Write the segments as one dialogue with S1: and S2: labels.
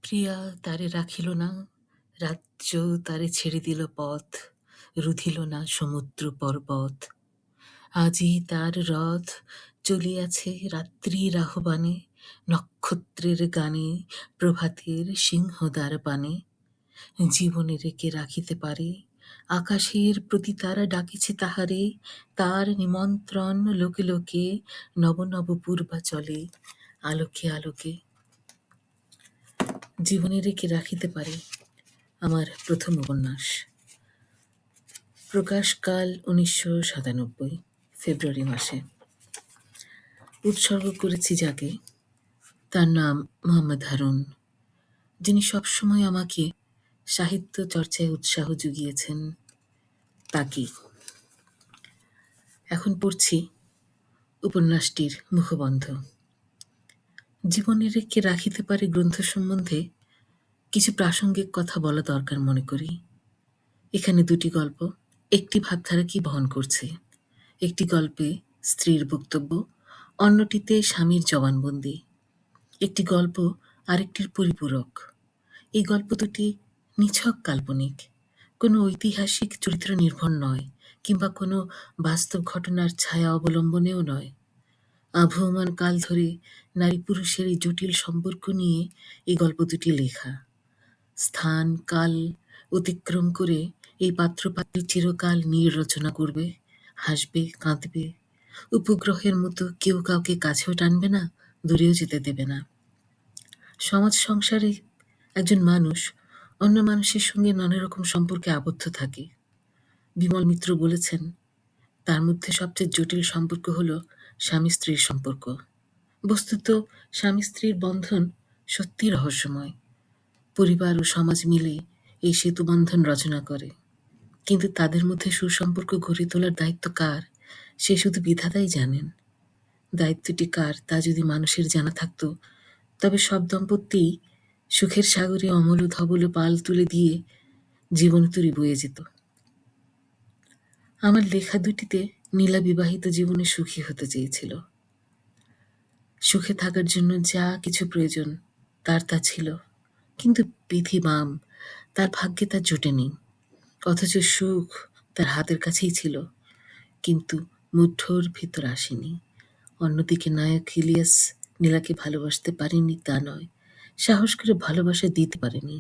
S1: প্রিয়া তারে রাখিল না, রাজ্য তারে ছেড়ে দিল পথ, রুধিল না সমুদ্র পর্বত। আজি তার রথ চলিয়াছে রাত্রির আহ্বানে, নক্ষত্রের গানে, প্রভাতের সিংহদ্বার পানে। জীবনে রেখে রাখিতে পারে, আকাশের প্রতি তারা ডাকিছে তাহারে, তার নিমন্ত্রণ লোকে লোকে, নব নব পূর্বাচলে, আলোকে আলোকে। জীবনে রেখে রাখিতে পারে আমার প্রথম উপন্যাস। প্রকাশকাল 1997, ফেব্রুয়ারি মাসে। উৎসর্গ করেছি যাকে, তার নাম মোহাম্মদ হারুন, যিনি সবসময় আমাকে সাহিত্য চর্চায় উৎসাহ জুগিয়েছেন। তাকে এখন পড়ছি উপন্যাসটির মুখবন্ধ। জীবনে রেখে রাখিতে পারে গ্রন্থ সম্বন্ধে কিছু প্রাসঙ্গিক কথা বলা দরকার মনে করি। এখানে দুটি গল্প একটি ভাবধারাকেই বহন করছে। একটি গল্পে স্ত্রীর বক্তব্য, অন্যটিতে স্বামীর জবানবন্দি। একটি গল্প আরেকটির পরিপূরক। এই গল্প দুটি নিছক কাল্পনিক, কোনো ঐতিহাসিক চরিত্র নির্ভর নয়, কিংবা কোনো বাস্তব ঘটনার ছায়া অবলম্বনেও নয়। আবহমান কাল ধরে নারী পুরুষের এই জটিল সম্পর্ক নিয়ে এই গল্প দুটি লেখা। স্থান কাল অতিক্রম করে এই পাত্রপাত্রী চিরকাল নীড় রচনা করবে, হাসবে, কাঁদবে। উপগ্রহের মতো কেউ কাউকে কাছেও টানবে না, দূরেও যেতে দেবে না। সমাজ সংসারে একজন মানুষ অন্য মানুষের সঙ্গে নানা রকম সম্পর্কে আবদ্ধ থাকে। বিমল মিত্র বলেছেন, তার মধ্যে সবচেয়ে জটিল সম্পর্ক হলো স্বামী স্ত্রীর সম্পর্ক। বস্তুত স্বামী স্ত্রীর বন্ধন সত্যি রহস্যময়। পরিবার ও সমাজ মিলে এই সেতুবন্ধন রচনা করে, কিন্তু তাদের মধ্যে সুসম্পর্ক গড়ে তোলার দায়িত্ব কার, সে শুধু বিধাতাই জানেন। দায়িত্বটি কার তা যদি মানুষের জানা থাকত, তবে সব দম্পতিই সুখের সাগরে অমল ধবল পাল তুলে দিয়ে জীবন তরী বয়ে যেত। আমার লেখা দুটিতে নীলা বিবাহিত জীবনে সুখী হতে চেয়েছিল। সুখে থাকার জন্য যা কিছু প্রয়োজন তার তা ছিল, কিন্তু বিধি বাম, তার ভাগ্যে তা জোটেনি। অথচ সুখ তার হাতের কাছেই ছিল, কিন্তু মুঠোর ভিতর আসেনি। অন্যদিকে নায়ক ইলিয়াস নীলাকে ভালোবাসতে পারেনি তা নয়, সাহস করে ভালোবাসা দিতে পারেনি,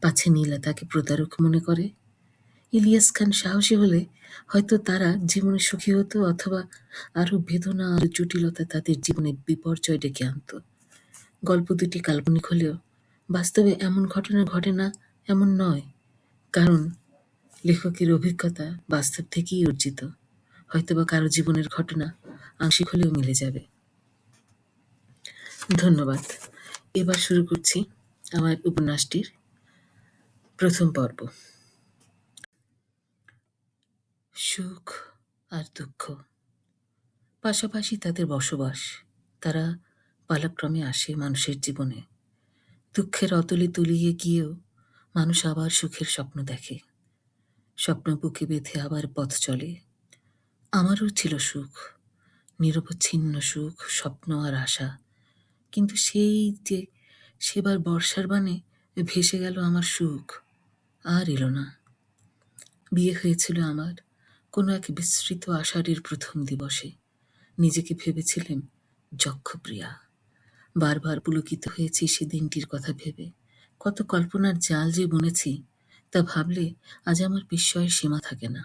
S1: পাছে নীলা তাকে প্রতারক মনে করে। ইলিয়াস খান সাহসী হলে হয়তো তারা জীবনে সুখী হতো, অথবা আরো বেদনা আরো জটিলতা তাদের জীবনে বিপর্যয় ডেকে আনত। গল্প দুটি কাল্পনিক হলেও বাস্তবে এমন ঘটনা ঘটে না এমন নয়, কারণ লেখকের অভিজ্ঞতা বাস্তব থেকেই অর্জিত। হয়তোবা কারো জীবনের ঘটনা আংশিক হলেও মিলে যাবে। ধন্যবাদ। এবার শুরু করছি আমার উপন্যাসটির প্রথম পর্ব। সুখ আর দুঃখ পাশাপাশি তাদের বসবাস। তারা পালাক্রমে আসে মানুষের জীবনে। দুঃখের অতলে তলিয়ে গিয়েও মানুষ আবার সুখের স্বপ্ন দেখে। স্বপ্ন বুকে বেঁধে আবার পথ চলে। আমারও ছিল সুখ, নিরবচ্ছিন্ন সুখ, স্বপ্ন আর আশা। কিন্তু সেই যে সেবার বর্ষার বানে ভেসে গেল আমার সুখ, আর এলো না। বিয়ে হয়েছিল আমার কোনো এক বিস্তৃত আষাঢ়ের প্রথম দিবসে। নিজেকে ভেবেছিলেন যক্ষপ্রিয়া। বারবার পুলকিত হয়েছি সে দিনটির কথা ভেবে। কত কল্পনার জাল যে বুনেছি তা ভাবলে আজ আমার বিস্ময়ের সীমা থাকে না।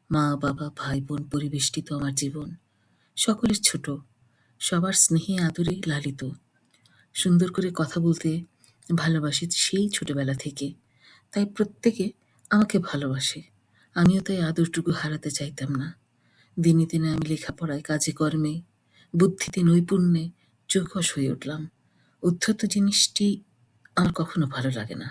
S1: মা বাবা ভাই বোন পরিবেষ্টিত আমার জীবন, সকলের ছোট, সবার স্নেহে আদরে লালিত। সুন্দর করে কথা বলতে ভালোবাসি সেই ছোটবেলা থেকে, তাই প্রত্যেকে আমাকে ভালোবাসে। আমিও তাই আদরটুকু হারাতে চাইতাম না। দিনে দিনে আমি লেখাপড়ায়, কাজে কর্মে, বুদ্ধিতে, নৈপুণ্যে চৌকস হয়ে উঠলাম। উদ্ধত জিনিসটি আমার কখনো ভালো লাগে না।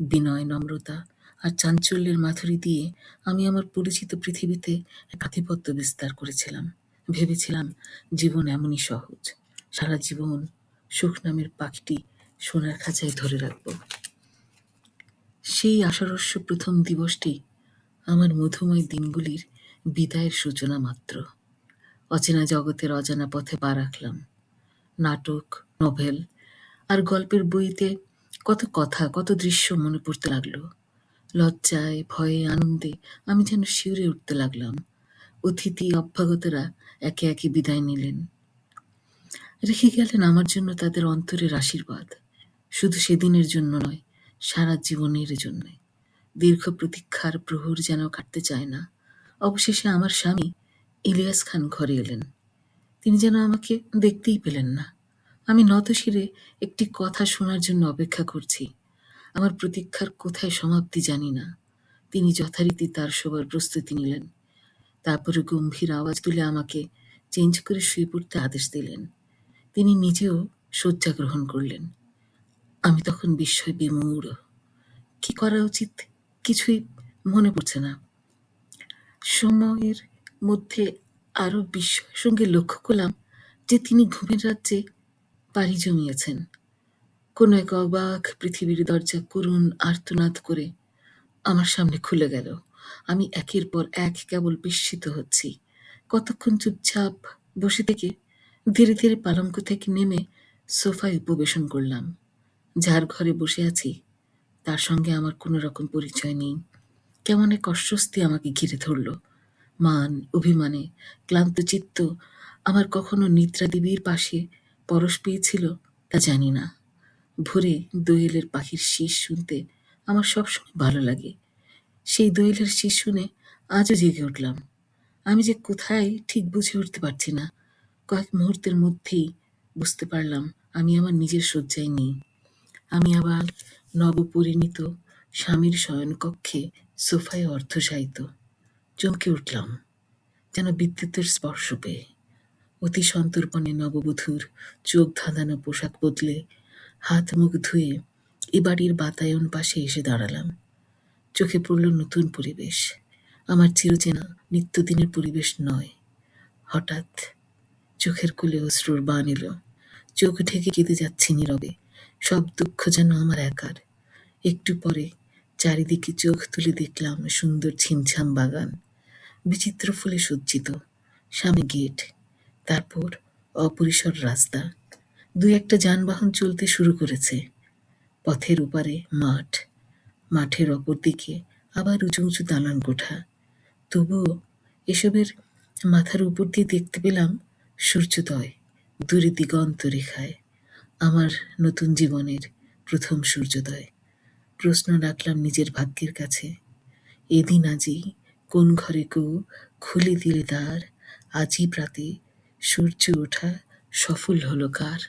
S1: বিনয়, নম্রতা আর চাঞ্চল্যের মাধুরী দিয়ে আমি আমার পরিচিত পৃথিবীতে এক আধিপত্য বিস্তার করেছিলাম। ভেবেছিলাম জীবন এমনই সহজ, সারা জীবন সুখ নামের পাখিটি সোনার খাঁচায় ধরে রাখব। সেই আষাঢ়স্য প্রথম দিবসটি আমার মধুময় দিনগুলির বিদায়ের সূচনা মাত্র। অচেনা জগতের অজানা পথে পা রাখলাম। নাটক, নোভেল আর গল্পের বইতে কত কথা, কত দৃশ্য মনে পড়তে লাগলো। লজ্জায়, ভয়ে, আনন্দে আমি যেন শিউরে উঠতে লাগলাম। অতিথি অভ্যাগতরা একে একে বিদায় নিলেন। রেখে গেলেন আমার জন্য তাদের অন্তরের আশীর্বাদ। শুধু সেদিনের জন্য নয়, সারা জীবনের জন্যে। দীর্ঘ প্রতীক্ষার প্রহর যেন কাটতে চায় না। অবশেষে আমার স্বামী ইলিয়াস খান ঘরে এলেন। তিনি যেন আমাকে দেখতেই পেলেন না। আমি নতশিরে একটি কথা শোনার জন্য অপেক্ষা করছি। আমার প্রতীক্ষার কোথায় সমাপ্তি জানি না। তিনি যথারীতি তার শোবার প্রস্তুতি নিলেন। তারপরে গম্ভীর আওয়াজ তুলে আমাকে চেঞ্জ করে শুয়ে পড়তে আদেশ দিলেন। তিনি নিজেও শয্যা গ্রহণ করলেন। আমি তখন বিস্ময়ে বিমূঢ়। কি করা উচিত কিছুই মনে পড়ছে না। সময়ের মধ্যে আরো বিস্ময়ের সঙ্গে লক্ষ্য করলাম যে তিনি ঘুমের রাজ্যে পাড়ি জমিয়েছেন। কোনো এক অবাক পৃথিবীর দরজা করুণ আর্তনাদ করে আমার সামনে খুলে গেল। আমি একের পর এক কেবল বিস্মিত হচ্ছি। কতক্ষণ চুপচাপ বসে থেকে ধীরে ধীরে পালঙ্ক থেকে নেমে সোফায় উপবেশন করলাম। যার ঘরে বসে আছি তার সঙ্গে আমার কোনো রকম পরিচয় নেই। কেমন এক অস্বস্তি আমাকে ঘিরে ধরল। মান, অভিমানে ক্লান্ত চিত্ত আমার কখনো নিদ্রাদেবীর পাশে পরশ পেয়েছিল তা জানি না। ভোরে দোয়েলের পাখির শিস শুনতে আমার সবসময় ভালো লাগে। সেই দোয়েলের শিস শুনে আজও জেগে উঠলাম। আমি যে কোথায় ঠিক বুঝে উঠতে পারছি না। কয়েক মুহূর্তের মধ্যেই বুঝতে পারলাম আমি আমার নিজের শয্যায় নেই। আমি আবার নবপরিণীত স্বামীর শয়নকক্ষে সোফায় অর্ধশায়িত। চমকে উঠলাম যেন বিদ্যুতের স্পর্শ পেয়ে। অতি সন্তর্পণে নববধূর চোখ ধাঁধানো পোশাক বদলে হাত মুখ ধুয়ে এ বাড়ির বাতায়ন পাশে এসে দাঁড়ালাম। চোখে পড়ল নতুন পরিবেশ। আমার চিরচেনা নিত্যদিনের পরিবেশ নয়। হঠাৎ চোখের কোলে অশ্রুর বান এলো। চোখ ঢেকে কেঁদে যাচ্ছি নীরবে। সব দুঃখ যেন আমার একার। একটু পরে চারিদিকে চোখ তুলে দেখলাম সুন্দর ছিমছাম বাগান, বিচিত্র ফুলে সজ্জিত, সামনে গেট, তারপর অপরিসর রাস্তা। দুই একটা যানবাহন চলতে শুরু করেছে। পথের ওপারে মাঠ, মাঠের অপর দিকে আবার উঁচু উঁচু দালান কোঠা। তবুও এসবের মাথার উপর দিয়ে দেখতে পেলাম সূর্যোদয় দূরে দিগন্ত রেখায়। আমার নতুন জীবনের প্রথম সূর্যোদয়। প্রশ্ন রাখলাম নিজের ভাগ্যের কাছে। এদিন আজি কোন ঘরে কেউ খুলে দিলে দ্বার, আজই প্রাতে সূর্য ওঠা সফল হলো কার।